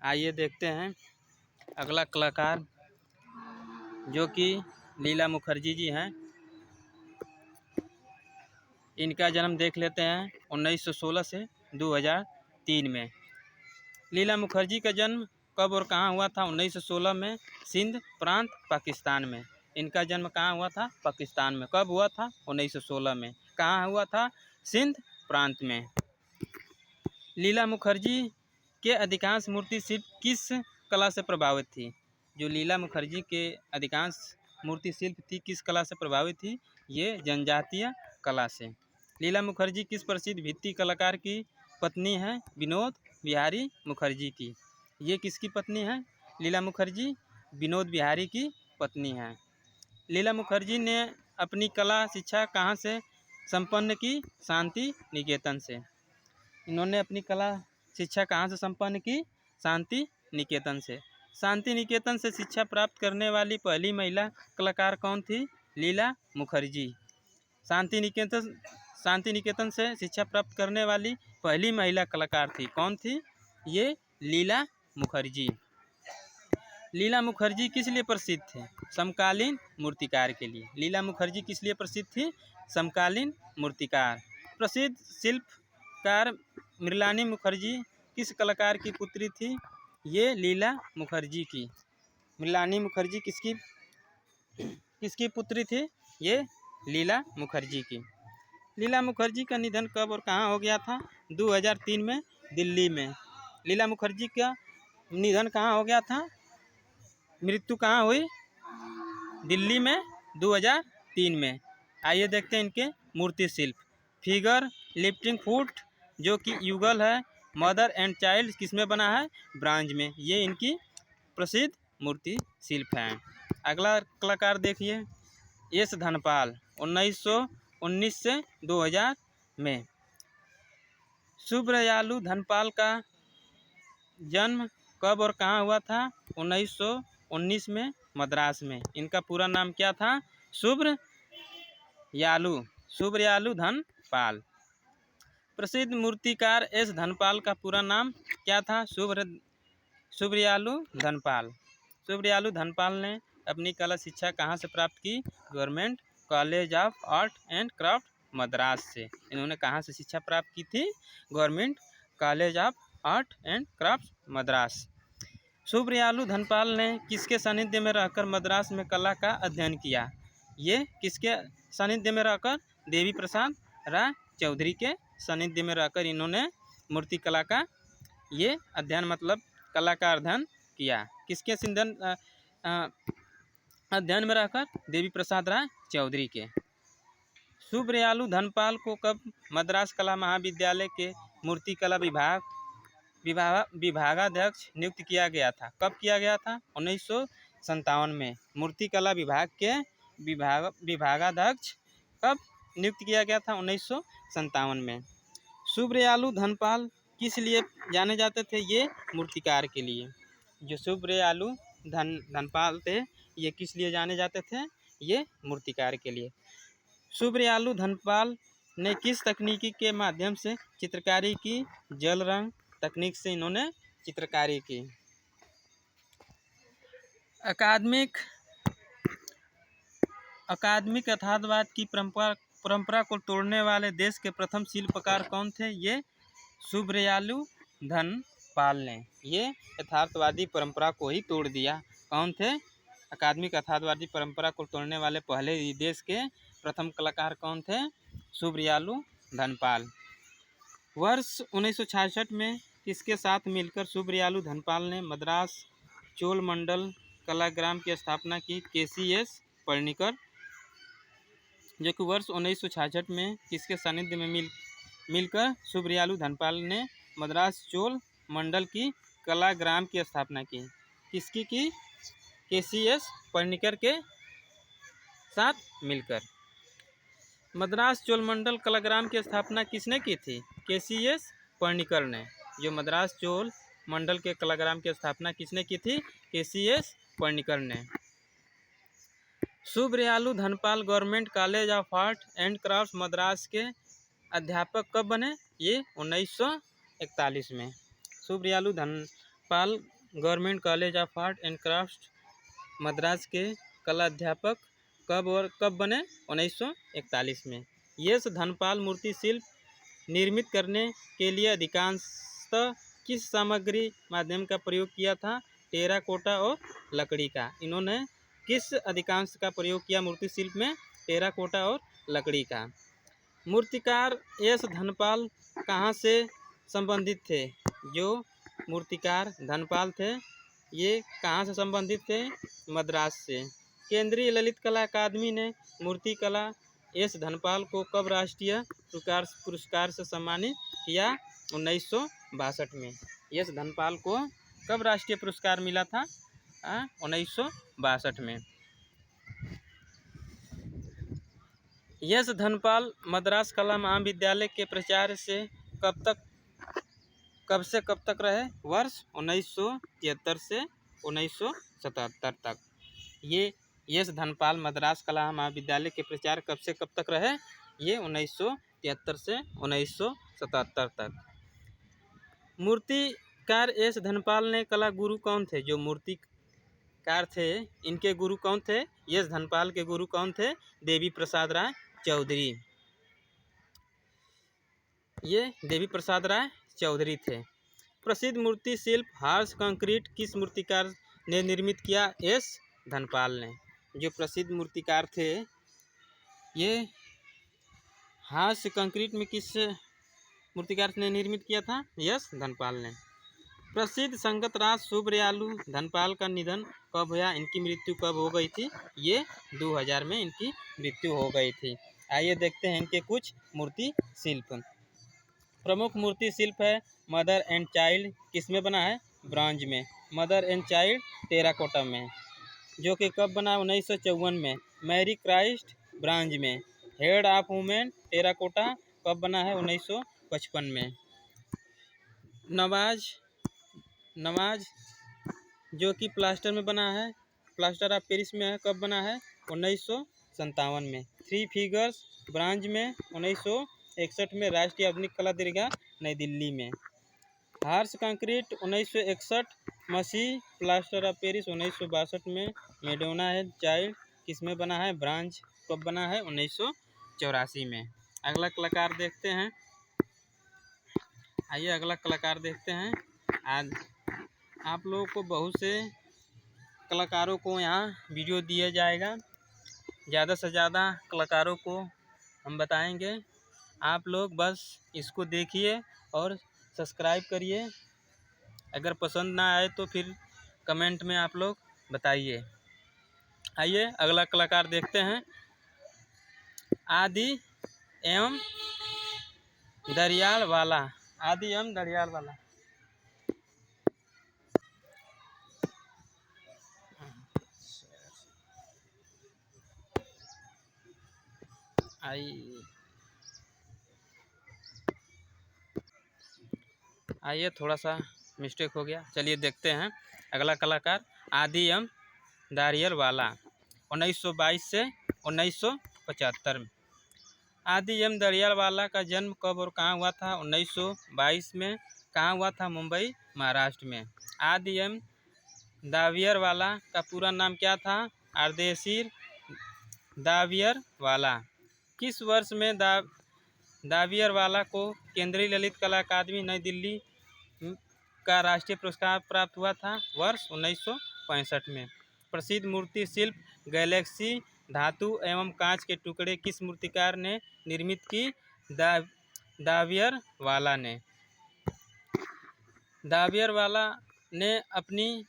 आइए देखते हैं अगला कलाकार जो कि लीला मुखर्जी जी हैं। इनका जन्म देख लेते हैं 1916 से 2003 में। लीला मुखर्जी का जन्म कब और कहाँ हुआ था? 1916 में सिंध प्रांत पाकिस्तान में। इनका जन्म कहाँ हुआ था? पाकिस्तान में। कब हुआ था? 1916 में। कहाँ हुआ था? सिंध प्रांत में। लीला मुखर्जी के अधिकांश मूर्ति शिल्प किस कला से प्रभावित थी? जो लीला मुखर्जी के अधिकांश मूर्ति शिल्प थी किस कला से प्रभावित थी? ये जनजातीय कला से। लीला मुखर्जी किस प्रसिद्ध भित्ति कलाकार की पत्नी है? विनोद बिहारी मुखर्जी की। ये किसकी पत्नी है? लीला मुखर्जी विनोद बिहारी की पत्नी है। लीला मुखर्जी ने अपनी कला शिक्षा कहाँ से संपन्न की? शांति निकेतन से। इन्होंने अपनी कला शिक्षा कहाँ से संपन्न की? शांति निकेतन से। शांति निकेतन से शिक्षा प्राप्त करने वाली पहली महिला कलाकार कौन थी? लीला मुखर्जी। शांति निकेतन से शिक्षा प्राप्त करने वाली पहली महिला कलाकार थी। कौन थी? ये लीला मुखर्जी। लीला मुखर्जी किस लिए प्रसिद्ध थे? समकालीन मूर्तिकार के लिए। लीला मुखर्जी किस लिए प्रसिद्ध थी? समकालीन मूर्तिकार। प्रसिद्ध शिल्पकार मृणालिनी मुखर्जी किस कलाकार की पुत्री थी? ये लीला मुखर्जी की। मृणालिनी मुखर्जी किसकी पुत्री थी? ये लीला मुखर्जी की। लीला मुखर्जी का निधन कब और कहाँ हो गया था? 2003 में दिल्ली में। लीला मुखर्जी का निधन कहाँ हो गया था? मृत्यु कहाँ हुई? दिल्ली में 2003 में। आइए देखते हैं इनके मूर्ति शिल्प। फिगर लिफ्टिंग फुट जो कि युगल है। मदर एंड चाइल्ड किस में बना है? ब्रांज में। ये इनकी प्रसिद्ध मूर्ति शिल्प हैं। अगला कलाकार देखिए एस धनपाल 1919 से 2000 में। सुब्रयालु धनपाल का जन्म कब और कहाँ हुआ था? 1919 में मद्रास में। इनका पूरा नाम क्या था? सुब्रयालु धनपाल। प्रसिद्ध मूर्तिकार एस धनपाल का पूरा नाम क्या था? सुब्रयालु धनपाल। सुब्रयालु धनपाल ने अपनी कला शिक्षा कहाँ से प्राप्त की? Government college of art and craft Madras से। इन्होंने कहाँ से शिक्षा प्राप्त की थी? Government college of art and craft Madras. Subrayalu Dhanapal ने किसके सानिध्य में रहकर मद्रास में कला का अध्ययन किया? ये किसके सानिध्य में रहकर? देवी प्रसाद राय चौधरी के सानिध्य में रहकर इन्होंने मूर्ति कला का ये अध्ययन मतलब कला का अध्ययन किया। किसके अध्ययन में रहकर? देवी प्रसाद राय चौधरी के। सुब्रयालु धनपाल को कब मद्रास कला महाविद्यालय के मूर्ति कला विभागाध्यक्ष नियुक्त किया गया था? कब किया गया था? 1957 में। मूर्ति कला विभाग के विभागाध्यक्ष कब नियुक्त किया गया था? 1957 में। सुब्रयालु धनपाल किस लिए जाने जाते थे? ये मूर्तिकार के लिए। जो सुब्रयालु धनपाल थे ये किस लिए जाने जाते थे? ये मूर्तिकार के लिए। सुब्रयालु धनपाल ने किस तकनीकी के माध्यम से चित्रकारी की? जल रंग तकनीक से इन्होंने चित्रकारी की। अकादमिक यथार्थवाद की परंपरा को तोड़ने वाले देश के प्रथम शिल्पकार कौन थे? ये सुब्रयालु धनपाल ने ये यथार्थवादी परंपरा को ही तोड़ दिया। कौन थे? अकादमिक यथार्थवादी परंपरा को तोड़ने वाले पहले देश के प्रथम कलाकार कौन थे? सुब्रयालु धनपाल। वर्ष 1966 में किसके साथ मिलकर सुब्रयालु धनपाल ने मद्रास चोलमंडल कलाग्राम की स्थापना की? केसीएस पणिकर। जो कि वर्ष 1966 में किसके सानिध्य में मिलकर सुब्रयालु धनपाल ने मद्रास चोल मंडल की कलाग्राम की स्थापना की? किसकी की? केसीएस पणिकर के साथ मिलकर। मद्रास चोलमंडल कलाग्राम की स्थापना किसने की थी? केसीएस पणिकर ने। जो मद्रास चोल मंडल के कलाग्राम की स्थापना किसने की थी? केसीएस पणिकर ने। Subrayalu Dhanapal government college of art and craft Madras के अध्यापक कब बने? ये 1941 में। Subrayalu Dhanapal government college of art and craft Madras के कला अध्यापक कब बने? 1941 में। यश धनपाल मूर्ति शिल्प निर्मित करने के लिए अधिकांशतः किस सामग्री माध्यम का प्रयोग किया था? टेराकोटा और लकड़ी का। इन्होंने किस अधिकांश का प्रयोग किया मूर्ति शिल्प में? टेराकोटा और लकड़ी का। मूर्तिकार यश धनपाल कहाँ से संबंधित थे? जो मूर्तिकार धनपाल थे ये कहाँ से संबंधित थे? मद्रास से। केंद्रीय ललित कला अकादमी ने मूर्ति कला यश धनपाल को कब राष्ट्रीय पुरस्कार से सम्मानित किया? 1962 में। यश धनपाल को कब राष्ट्रीय पुरस्कार मिला था? 1962 में। यश धनपाल मद्रास कला महाविद्यालय के प्राचार्य से कब से कब तक रहे? वर्ष 1973 से 1977 तक। ये यश धनपाल मद्रास कला महाविद्यालय के प्राचार्य कब से कब तक रहे? ये 1973 से 1977 तक। मूर्तिकार यश धनपाल ने कला गुरु कौन थे? जो मूर्तिकार थे इनके गुरु कौन थे? यश धनपाल के गुरु कौन थे? देवी प्रसाद राय चौधरी। ये देवी प्रसाद राय चौधरी थे। प्रसिद्ध मूर्ति शिल्प हार्स कंक्रीट किस मूर्तिकार ने निर्मित किया? यश धनपाल ने। जो प्रसिद्ध मूर्तिकार थे ये हार्स कंक्रीट में किस मूर्तिकार ने निर्मित किया था? यश धनपाल ने। प्रसिद्ध संगत राज सुब्रयालु धनपाल का निधन कब हुआ? इनकी मृत्यु कब हो गई थी? ये 2000 में इनकी मृत्यु हो गई थी। आइए देखते हैं इनके कुछ मूर्ति शिल्प। प्रमुख मूर्ति शिल्प है मदर एंड चाइल्ड, किसमें बना है? ब्रॉन्ज में। मदर एंड चाइल्ड टेराकोटा में, जो कि कब बना? 1954 में। मैरी क्राइस्ट ब्रॉन्ज में। हेड ऑफ वुमेन टेराकोटा कब बना है? 1955 में। नवाज जो कि प्लास्टर में बना है, प्लास्टर ऑफ पेरिस में है, कब बना है? 1957 में। थ्री फिगर्स ब्रॉन्ज में 1961 में। राष्ट्रीय आधुनिक कला दीर्घा नई दिल्ली में। Horse concrete 1961। मसीह प्लास्टर ऑफ पेरिस 1962 में। मेडोना है चाइल्ड किसमें बना है? ब्रॉन्ज। कब बना है? 1984 में। अगला कलाकार देखते हैं। आइए अगला कलाकार देखते हैं। आज आप लोगों को बहुत से कलाकारों को यहाँ वीडियो दिया जाएगा। ज़्यादा से ज़्यादा कलाकारों को हम बताएंगे। आप लोग बस इसको देखिए और सब्सक्राइब करिए। अगर पसंद ना आए तो फिर कमेंट में आप लोग बताइए। आइए अगला कलाकार देखते हैं। आदि एवं दरियाल वाला। आदि एवं दरियाल वाला। आइए थोड़ा सा मिस्टेक हो गया, चलिए देखते हैं। अगला कलाकार आदि एम दारियर वाला 1922 से 1975 में। आदि एम दारियर वाला का जन्म कब और कहाँ हुआ था? 1922 में। कहाँ हुआ था? मुंबई महाराष्ट्र में। आदि एम दावियर वाला का पूरा नाम क्या था? आर्देशीर दावियर वाला। किस वर्ष में दावियर वाला को केंद्रीय ललित कला अकादमी नई दिल्ली का राष्ट्रीय पुरस्कार प्राप्त हुआ था? वर्ष 1965 में। प्रसिद्ध मूर्ति शिल्प गैलेक्सी धातु एवं कांच के टुकड़े किस मूर्तिकार ने निर्मित की? दावियर वाला ने। दावियर वाला ने अपनी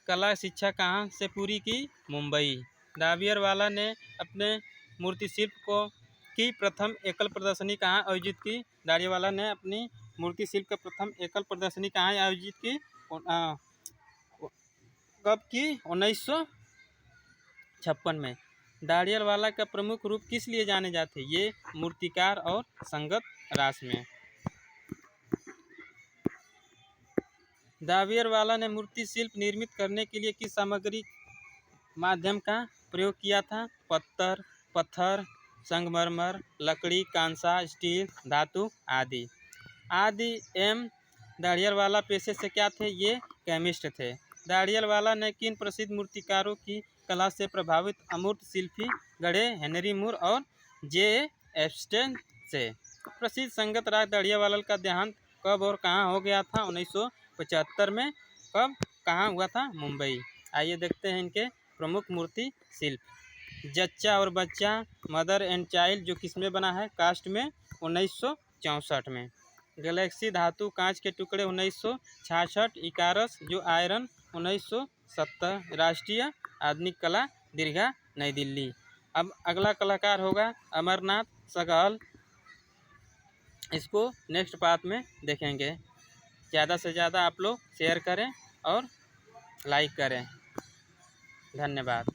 कला शिक्षा कहाँ से पूरी की? मुंबई। दावियर वाला ने अपने मूर्ति शिल्प की प्रथम एकल प्रदर्शनी कहाँ आयोजित की? दारियावाला ने अपनी मूर्ति शिल्प का प्रथम एकल प्रदर्शनी कहाँ आयोजित की? कब की? 1956 में। दारियावाला का प्रमुख रूप किस लिए जाने जाते? ये मूर्तिकार और संगत रास में। दावियरवाला ने मूर्ति शिल्प निर्मित करने के लिए किस सामग्री माध्यम का प्रयोग किया था? पत्थर, संगमरमर, लकड़ी, कांसा, स्टील, धातु आदि। आदि एम दारियावाला पेशे से क्या थे? ये केमिस्ट थे। दाड़ियालवाला ने किन प्रसिद्ध मूर्तिकारों की कला से प्रभावित अमूर्त शिल्पी गढ़े? हेनरी मूर और जे एप्स्टेन से। प्रसिद्ध संगीत राग दाड़ियावाला का देहांत कब और कहाँ हो गया था? 1975 में। कब, कहाँ हुआ था? मुंबई। आइए देखते हैं इनके प्रमुख मूर्ति शिल्प। जच्चा और बच्चा, मदर एंड चाइल्ड, जो किसमें बना है? कास्ट में, 1964 में। गैलेक्सी धातु कांच के टुकड़े, 1966। इकारस जो आयरन, 1970। राष्ट्रीय आधुनिक कला दीर्घा, नई दिल्ली। अब अगला कलाकार होगा अमरनाथ सहगल। इसको नेक्स्ट पार्ट में देखेंगे। ज़्यादा से ज़्यादा आप लोग शेयर करें और लाइक करें। धन्यवाद।